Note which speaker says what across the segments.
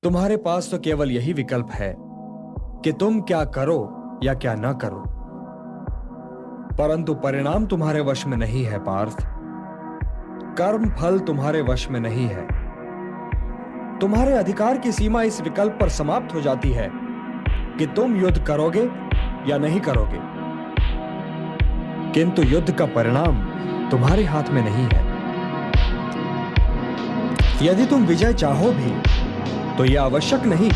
Speaker 1: तुम्हारे पास तो केवल यही विकल्प है कि तुम क्या करो या क्या ना करो, परंतु परिणाम तुम्हारे वश में नहीं है पार्थ। कर्म फल तुम्हारे वश में नहीं है। तुम्हारे अधिकार की सीमा इस विकल्प पर समाप्त हो जाती है कि तुम युद्ध करोगे या नहीं करोगे, किंतु युद्ध का परिणाम तुम्हारे हाथ में नहीं है। यदि तुम विजय चाहो भी तो यह आवश्यक नहीं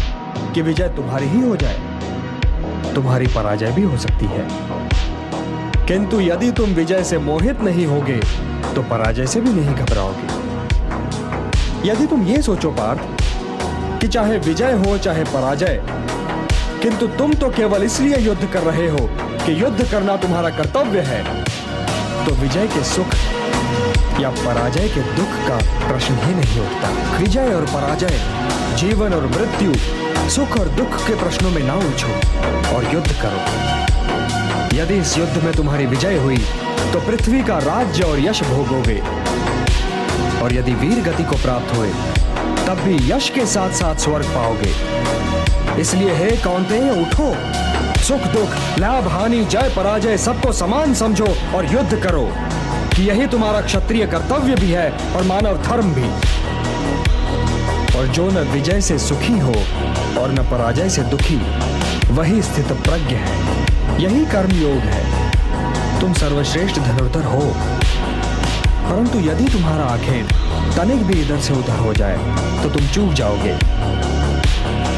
Speaker 1: कि विजय तुम्हारी ही हो जाए, तुम्हारी पराजय भी हो सकती है। किंतु यदि तुम विजय से मोहित नहीं होगे तो पराजय से भी नहीं घबराओगे। यदि तुम ये सोचो पार्थ कि चाहे विजय हो चाहे पराजय, किंतु तुम तो केवल इसलिए युद्ध कर रहे हो कि युद्ध करना तुम्हारा कर्तव्य है, तो विजय के सुख या पराजय के दुख का प्रश्न ही नहीं उठता। विजय और पराजय, जीवन और मृत्यु, सुख और दुख के प्रश्नों में ना उलझो और युद्ध करो। यदि इस युद्ध में तुम्हारी विजय हुई तो पृथ्वी का राज्य और यश भोगोगे, और यदि वीर गति को प्राप्त हुए तब भी यश के साथ साथ स्वर्ग पाओगे। इसलिए हे कौन्तेय, उठो, सुख दुख, लाभ हानि, जय पराजय सबको समान समझो और युद्ध करो, कि यही तुम्हारा क्षत्रिय कर्तव्य भी है और मानव धर्म भी। और जो न विजय से सुखी हो और न पराजय से दुखी, वही स्थित प्रज्ञ है, यही कर्म योग है। तुम सर्वश्रेष्ठ धनुर्धर हो, परंतु यदि तुम्हारा आखेट तनिक भी इधर से उधर हो जाए तो तुम चूक जाओगे।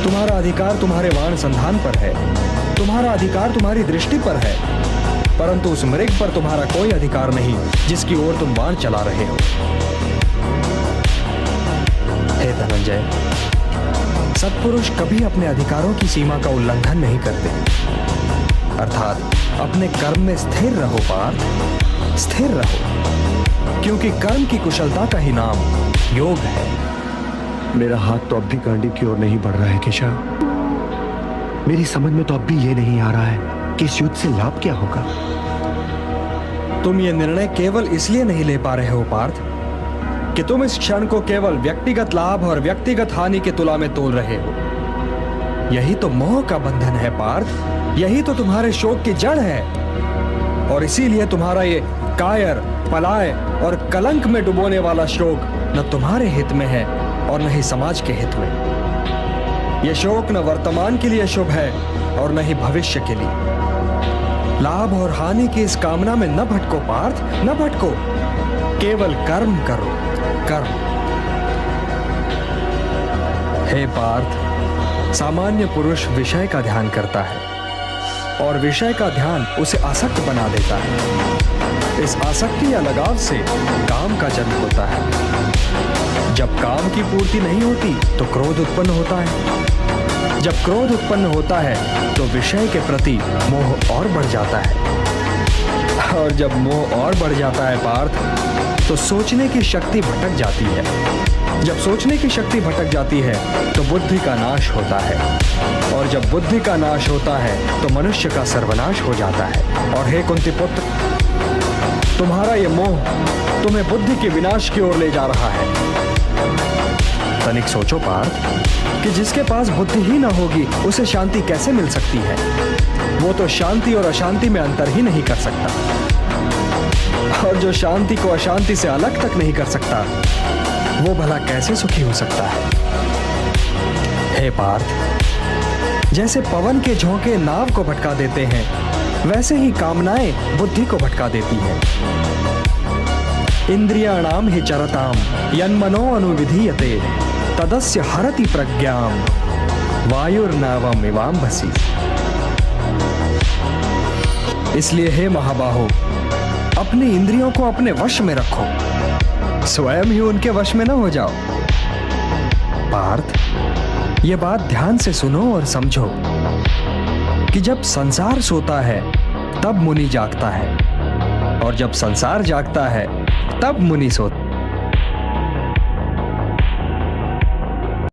Speaker 1: तुम्हारा अधिकार तुम्हारे वाण संधान पर है, तुम्हारा अधिकार तुम्हारी दृष्टि पर है, परंतु उस मृग पर तुम्हारा कोई अधिकार नहीं जिसकी ओर तुम बाण चला रहे हो। हे धनंजय, सत्पुरुष कभी अपने अधिकारों की सीमा का उल्लंघन नहीं करते। अर्थात अपने कर्म में स्थिर रहो पार्थ, स्थिर रहो, क्योंकि कर्म की कुशलता का ही नाम योग है।
Speaker 2: मेरा हाथ तो अब भी गांडीव की ओर नहीं बढ़ रहा है केशव। मेरी समझ में तो अब भी ये नहीं आ रहा है कि इस युद्ध से लाभ क्या होगा।
Speaker 1: तुम ये निर्णय केवल इसलिए नहीं ले पा रहे हो पार्थ कि तुम इस क्षण को केवल व्यक्तिगत लाभ और व्यक्तिगत हानि के तुला में तोल रहे हो। यही तो मोह का बंधन है पार्थ, यही तो तुम्हारे शोक की जड़ है, और इसीलिए तुम्हारा ये कायर, पलाय और कलंक में डुबोने वाला शोक न तुम्हारे हित में है और न ही समाज के हित में। यह शोक न वर्तमान के लिए शुभ है और न ही भविष्य के लिए। लाभ और हानि की इस कामना में न भटको पार्थ, न भटको, केवल कर्म करो, कर्म। हे पार्थ, सामान्य पुरुष विषय का ध्यान करता है और विषय का ध्यान उसे आसक्त बना देता है। इस आसक्ति या लगाव से काम का जन्म होता है। जब काम की पूर्ति नहीं होती तो क्रोध उत्पन्न होता है। जब क्रोध उत्पन्न होता है तो विषय के प्रति मोह और बढ़ जाता है, और जब मोह और बढ़ जाता है पार्थ, तो सोचने की शक्ति भटक जाती है। जब सोचने की शक्ति भटक जाती है तो बुद्धि का नाश होता है, और जब बुद्धि का नाश होता है तो मनुष्य का सर्वनाश हो जाता है। और हे कुंती पुत्र, तुम्हारा ये मोह तुम्हें बुद्धि के विनाश की ओर ले जा रहा है। तनिक सोचो पार्थ कि जिसके पास बुद्धि ही ना होगी उसे शांति कैसे मिल सकती है। वो तो शांति और अशांति में अंतर ही नहीं कर सकता, और जो शांति को अशांति से अलग तक नहीं कर सकता, वो भला कैसे सुखी हो सकता है। हे पार्थ, जैसे पवन के झोंके नाव को भटका देते हैं, वैसे ही कामनाएं बुद्धि को भटका देती हैं। इंद्रियाणाम हि चरताम यन्मनो अनुविधीयते तदस्य हरति प्रज्ञाम वायुर्नावम इवाम्भसि। इसलिए हे महाबाहो, अपनी इंद्रियों को अपने वश में रखो, स्वयं ही उनके वश में न हो जाओ। पार्थ, ये बात ध्यान से सुनो और समझो कि जब संसार सोता है तब मुनि जागता है, और जब संसार जागता है तब मुनि सोता है।